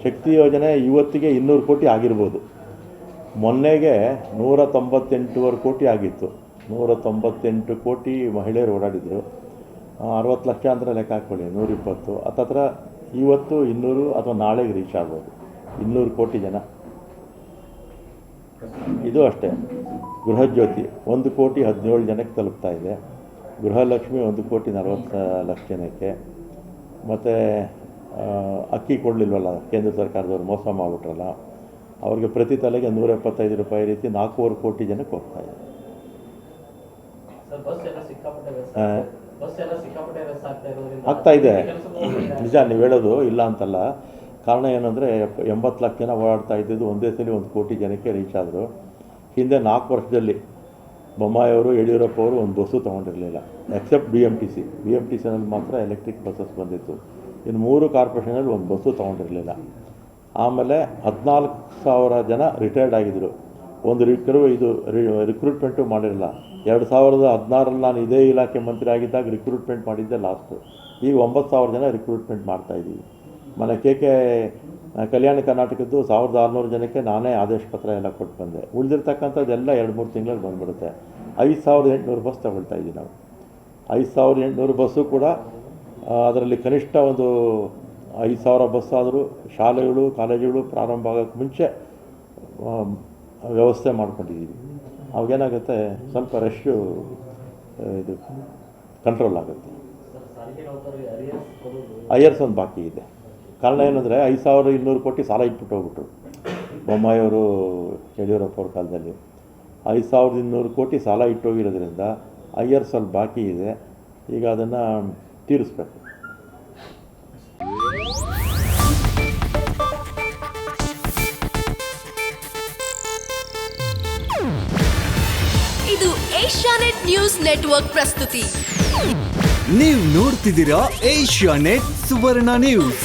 ಶಕ್ತಿ ಯೋಜನೆ ಇವತ್ತಿಗೆ 200 ಕೋಟಿ ಆಗಿರ್ಬೋದು. ಮೊನ್ನೆಗೆ 198 ಕೋಟಿ ಆಗಿತ್ತು. 198 ಕೋಟಿ ಮಹಿಳೆಯರು ಓಡಾಡಿದರು. 60 ಲಕ್ಷ ಅಂದರೆ ಲೆಕ್ಕ ಹಾಕ್ಕೊಳ್ಳಿ, 120 ಹತ್ತತ್ರ ಇವತ್ತು 200 ಅಥವಾ ನಾಳೆಗೆ ರೀಚ್ ಆಗ್ಬೋದು. 200 ಕೋಟಿ ಜನ. ಇದು ಅಷ್ಟೇ. ಗೃಹಜ್ಯೋತಿ 1,17,00,000 ಜನಕ್ಕೆ ತಲುಪ್ತಾ ಇದೆ. ಗೃಹಲಕ್ಷ್ಮಿ 1,40,00,000 ಜನಕ್ಕೆ. ಮತ್ತು ಅಕ್ಕಿ ಕೊಡಲಿಲ್ವಲ್ಲ ಕೇಂದ್ರ ಸರ್ಕಾರದವ್ರು, ಮೋಸ ಮಾಡಿಬಿಟ್ರಲ್ಲ, ಅವ್ರಿಗೆ ಪ್ರತಿ ತಲೆಗೆ 175 ರೂಪಾಯಿ ರೀತಿ 4.25 ಕೋಟಿ ಜನಕ್ಕೆ ಹೋಗ್ತಾ ಇದೆ. ಆಗ್ತಾ ಇದೆ, ನಿಜ ನೀವು ಹೇಳೋದು ಇಲ್ಲ ಅಂತಲ್ಲ. ಕಾರಣ ಏನಂದರೆ 80 ಲಕ್ಷ ಜನ ಓಡಾಡ್ತಾ ಇದ್ದಿದ್ದು ಒಂದೇ ಸಲ 1 ಕೋಟಿ ಜನಕ್ಕೆ ರೀಚ್ ಆದರು. ಹಿಂದೆ 4 ವರ್ಷದಲ್ಲಿ ಬೊಮ್ಮಾಯಿಯವರು, ಯಡಿಯೂರಪ್ಪ ಅವರು ಒಂದು ಬಸ್ಸು ತೊಗೊಂಡಿರಲಿಲ್ಲ, ಎಕ್ಸೆಪ್ಟ್ BMTCನಲ್ಲಿ ಮಾತ್ರ ಎಲೆಕ್ಟ್ರಿಕ್ ಬಸ್ಸಸ್ ಬಂದಿತ್ತು. ಇನ್ನು 3 ಕಾರ್ಪೊರೇಷನಲ್ಲಿ ಒಂದು ಬಸ್ಸು ತೊಗೊಂಡಿರಲಿಲ್ಲ. ಆಮೇಲೆ 14,000 ಜನ ರಿಟೈರ್ಡ್ ಆಗಿದ್ದರು. ಒಂದು ರಿಕ್ರೂಟ್ಮೆಂಟು ಮಾಡಿರಲ್ಲ. 2016ರಲ್ಲಿ ನಾನು ಇದೇ ಇಲಾಖೆ ಮಂತ್ರಿ ಆಗಿದ್ದಾಗ ರಿಕ್ರೂಟ್ಮೆಂಟ್ ಮಾಡಿದ್ದೆ ಲಾಸ್ಟು. ಈಗ 9,000 ಜನ ರಿಕ್ರೂಟ್ಮೆಂಟ್ ಮಾಡ್ತಾಯಿದ್ದೀವಿ. ಮನೆ ಕಲ್ಯಾಣ ಕರ್ನಾಟಕದ್ದು 1,600 ಜನಕ್ಕೆ ನಾನೇ ಆದೇಶ ಪತ್ರ ಎಲ್ಲ ಕೊಟ್ಟು ಬಂದೆ. ಉಳಿದಿರ್ತಕ್ಕಂಥದ್ದೆಲ್ಲ 2-3 ತಿಂಗಳಲ್ಲಿ ಬಂದುಬಿಡುತ್ತೆ. 5,800 ಬಸ್ ತಗೊಳ್ತಾ ಇದ್ದೀವಿ ನಾವು. 5,800 ಬಸ್ಸು ಕೂಡ ಅದರಲ್ಲಿ ಕನಿಷ್ಠ ಒಂದು 5,000 ಬಸ್ ಆದರೂ ಶಾಲೆಗಳು ಕಾಲೇಜುಗಳು ಪ್ರಾರಂಭ ಆಗೋಕ್ಕೆ ಮುಂಚೆ ವ್ಯವಸ್ಥೆ ಮಾಡ್ಕೊಂಡಿದ್ದೀವಿ. ಅವಾಗೇನಾಗುತ್ತೆ, ಸ್ವಲ್ಪ ರಶ್ಶು ಇದು ಕಂಟ್ರೋಲ್ ಆಗುತ್ತೆ. ಐಯರ್ಸ್ ಒಂದು ಬಾಕಿ ಇದೆ. ಕಾರಣ ಏನಂದರೆ 5,200 ಕೋಟಿ ಸಾಲ ಇಟ್ಬಿಟ್ಟು ಹೋಗ್ಬಿಟ್ರು ಬೊಮ್ಮಾಯಿಯವರು, ಯಡಿಯೂರಪ್ಪ ಅವ್ರ ಕಾಲದಲ್ಲಿ. 5,200 ಕೋಟಿ ಸಾಲ ಇಟ್ಟೋಗಿರೋದ್ರಿಂದ ಐಯರ್ಸ್ ಅಲ್ಲಿ ಬಾಕಿ ಇದೆ. ಈಗ ಅದನ್ನು ತೀರಿಸ್ಬೇಕು. ಇದು ಏಷ್ಯಾನೆಟ್ ನ್ಯೂಸ್ ನೆಟ್ವರ್ಕ್ ಪ್ರಸ್ತುತಿ. ನೀವು ನೋಡ್ತಿದ್ದೀರಾ ಏಷ್ಯಾನೆಟ್ ಸುವರ್ಣ ನ್ಯೂಸ್.